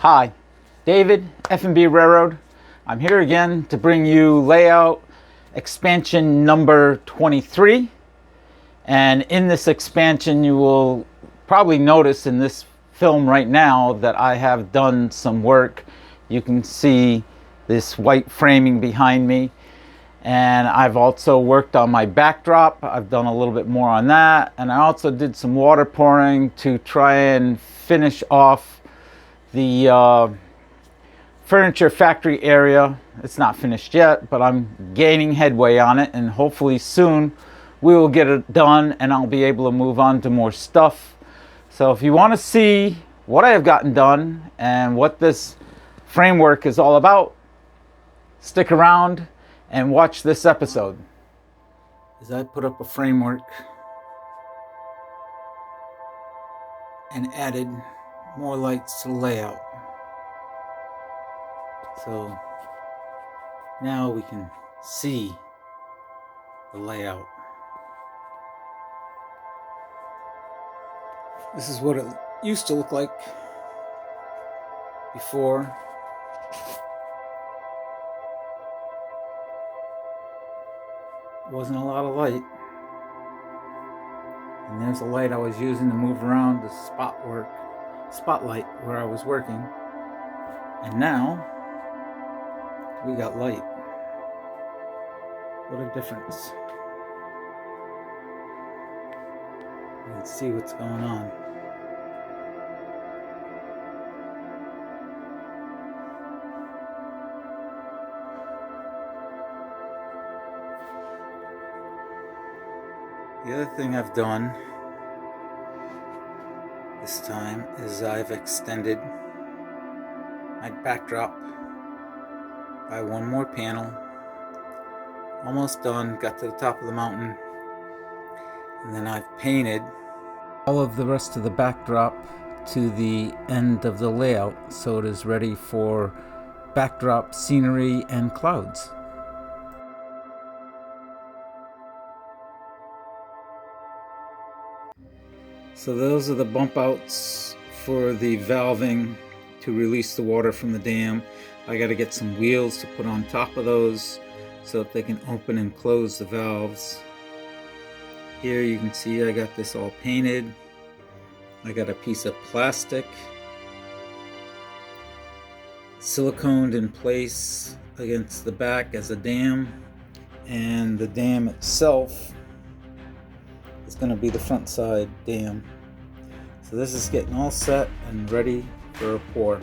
Hi, David, F&B Railroad. I'm here again to bring you layout expansion number 23. And in this expansion, you will probably notice in this film right now that I have done some work. You can see this white framing behind me. And I've also worked on my backdrop. I've done a little bit more on that. And I also did some water pouring to try and finish off the furniture factory area. It's not finished yet, but I'm gaining headway on it, and hopefully soon we will get it done and I'll be able to move on to more stuff. So if you want to see what I have gotten done and what this framework is all about, stick around and watch this episode. As I put up a framework and added more lights to the layout. So now we can see the layout. This is what it used to look like before. Wasn't a lot of light. And there's a light I was using to move around the spotlight where I was working. And now we got light. What a difference. Let's see what's going on. The other thing I've done this time is I've extended my backdrop by one more panel. Almost done, got to the top of the mountain, and then I've painted all of the rest of the backdrop to the end of the layout so it is ready for backdrop scenery and clouds. So those are the bump outs for the valving to release the water from the dam. I got to get some wheels to put on top of those so that they can open and close the valves. Here you can see I got this all painted. I got a piece of plastic siliconed in place against the back as a dam, and the dam itself is going to be the front side dam. So this is getting all set and ready for a pour.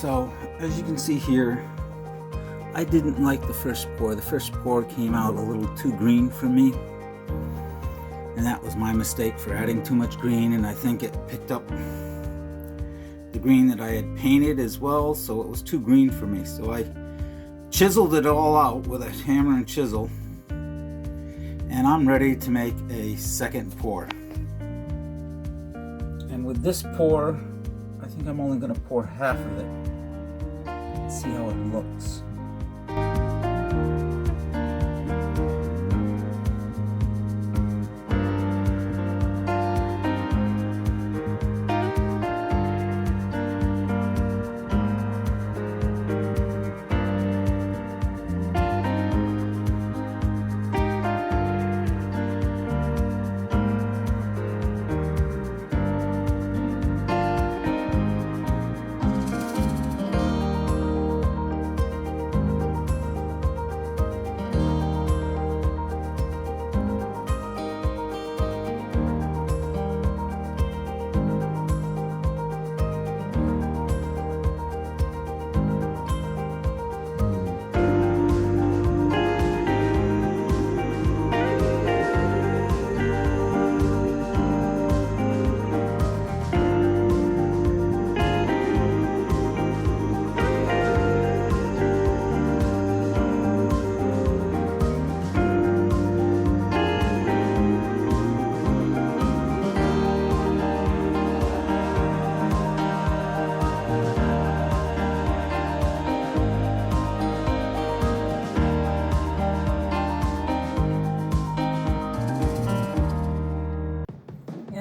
So, as you can see here, I didn't like the first pour. The first pour came out a little too green for me. And that was my mistake for adding too much green, and I think it picked up the green that I had painted as well, so it was too green for me. So I chiseled it all out with a hammer and chisel, and I'm ready to make a second pour. And with this pour, I think I'm only going to pour half of it. Let's see how it looks.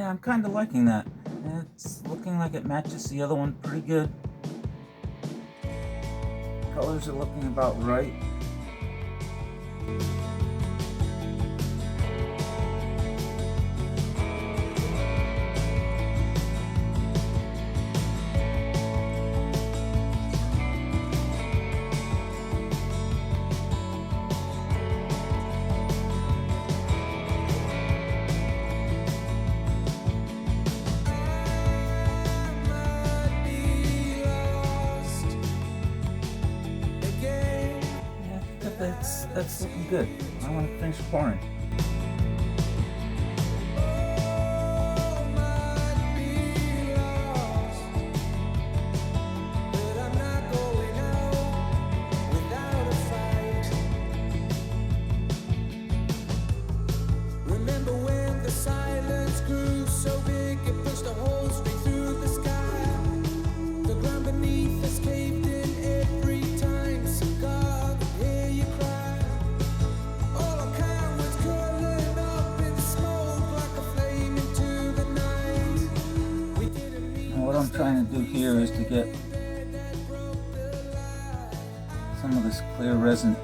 I'm kind of liking that. It's looking like it matches the other one pretty good. Colors are looking about right. That's looking good. I want to finish pouring. Remember when the silence grew so big it pushed a hole straight through the sky? The ground beneath us caved in every time. So God, hear you cry. All our cowards curling up in smoke like a flame into the night. We didn't mean. And what I'm trying to do here is to get some of this clear resin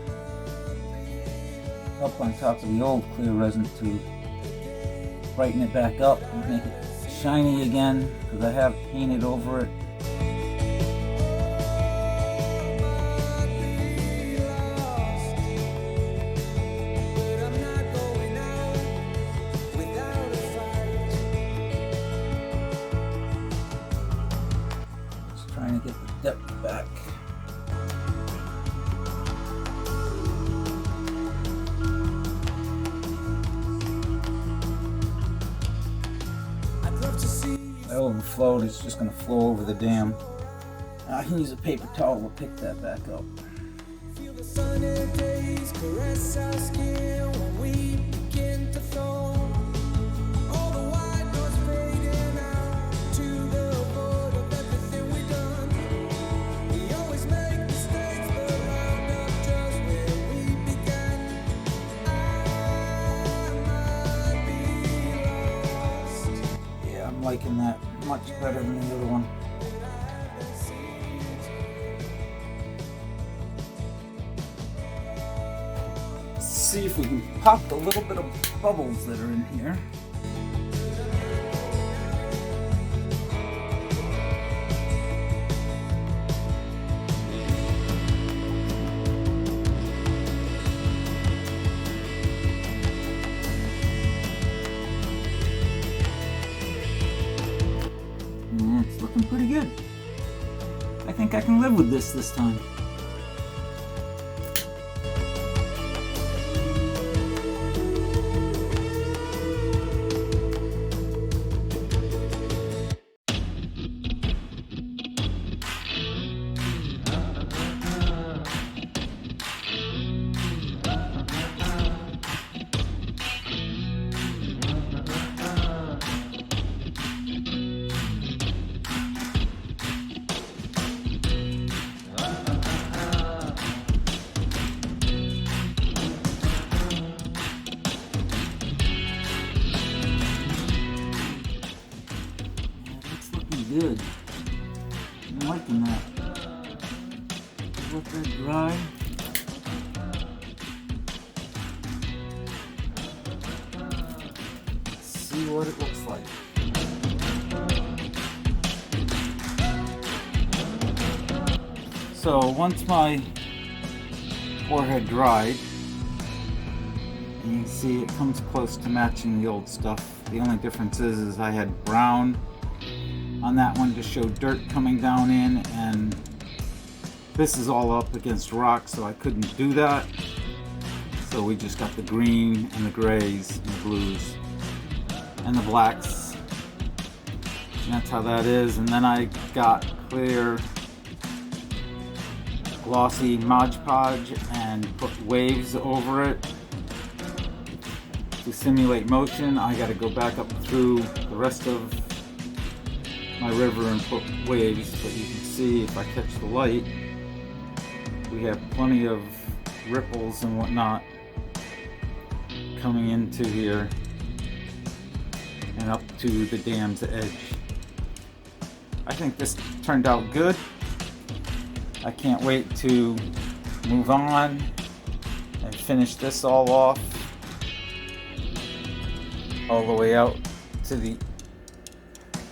up on top of the old clear resin to brighten it back up and make it shiny again, because I have painted over it. Just trying to get the depth back. If I overflowed, it's just going to flow over the dam. I can use a paper towel to pick that back up. Feel the sunny days caress our skin when we begin to thaw. All the white noise fading out to the void of everything we've done. We always make mistakes, but round up just where we began. I might be lost. Yeah, I'm liking that much better than the other one. See if we can pop the little bit of bubbles that are in here. It's looking pretty good. I think I can live live with this time. Good. I'm liking that. Let that dry. Let's see what it looks like. So once my forehead dried, and you can see it comes close to matching the old stuff. The only difference is I had brown on that one to show dirt coming down in, and this is all up against rock, so I couldn't do that. So we just got the green and the grays and the blues and the blacks, and that's how that is. And then I got clear glossy Mod Podge and put waves over it to simulate motion. I got to go back up through the rest of my river and put waves, but you can see if I catch the light, we have plenty of ripples and whatnot coming into here and up to the dam's edge. I think this turned out good. I can't wait to move on and finish this all off all the way out to the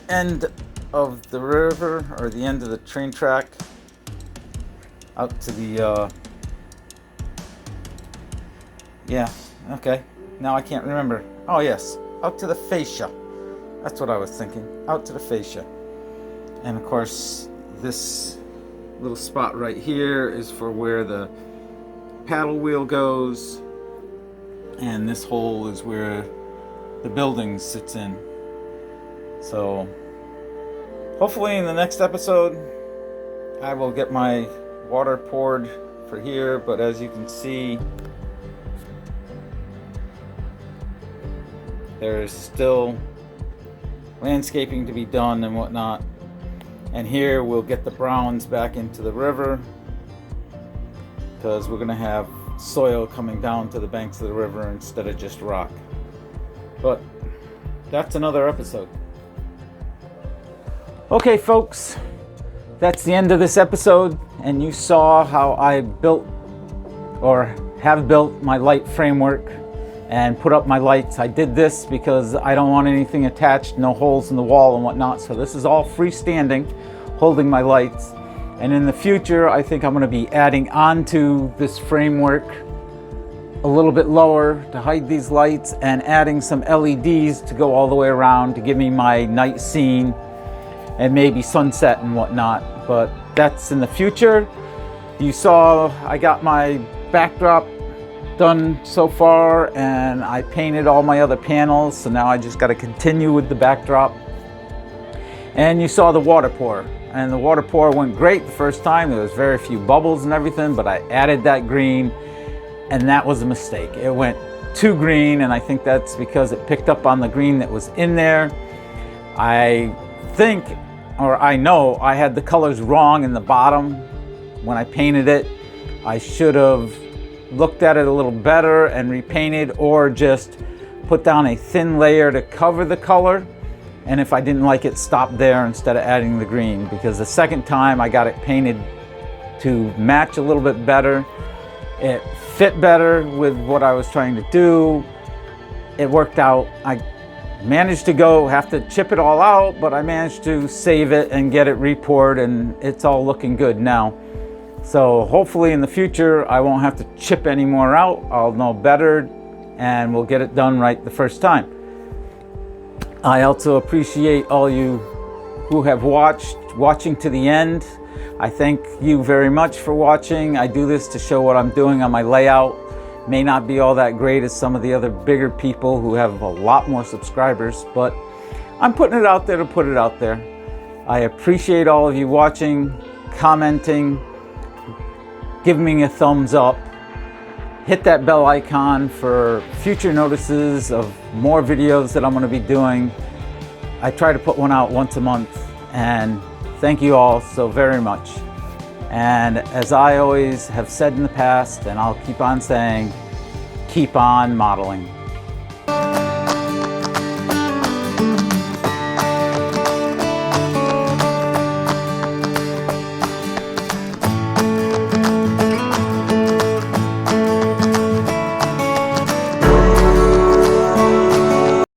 end of the river, or the end of the train track, out to the now I can't remember. Oh yes, out to the fascia. That's what I was thinking. Out to the fascia. And of course this little spot right here is for where the paddle wheel goes, and this hole is where the building sits in. So hopefully in the next episode I will get my water poured for here, but as you can see, there is still landscaping to be done and whatnot. And here we'll get the browns back into the river, because we're going to have soil coming down to the banks of the river instead of just rock. But that's another episode. Okay folks, that's the end of this episode, and you saw how I built or have built my light framework and put up my lights. I did this because I don't want anything attached, no holes in the wall and whatnot, so this is all freestanding, holding my lights. And in the future I think I'm going to be adding onto this framework a little bit lower to hide these lights, and adding some LEDs to go all the way around to give me my night scene and maybe sunset and whatnot, but that's in the future. You saw I got my backdrop done so far, and I painted all my other panels, so now I just got to continue with the backdrop. And you saw the water pour, and the water pour went great the first time. There was very few bubbles and everything, but I added that green, and that was a mistake. It went too green, and I think that's because it picked up on the green that was in there. I think, or I know, I had the colors wrong in the bottom when I painted it. I should have looked at it a little better and repainted, or just put down a thin layer to cover the color, and if I didn't like it, stop there instead of adding the green, because the second time I got it painted to match a little bit better. It fit better with what I was trying to do. It worked out. I managed to have to chip it all out, but I managed to save it and get it re-poured, and it's all looking good now. So hopefully in the future I won't have to chip any more out. I'll know better, and we'll get it done right the first time. I also appreciate all you who have watching to the end. I thank you very much for watching. I do this to show what I'm doing on my layout. May not be all that great as some of the other bigger people who have a lot more subscribers, but I'm putting it out there to put it out there. I appreciate all of you watching, commenting, giving me a thumbs up. Hit that bell icon for future notices of more videos that I'm going to be doing. I try to put one out once a month, and thank you all so very much. And as I always have said in the past, and I'll keep on saying, keep on modeling.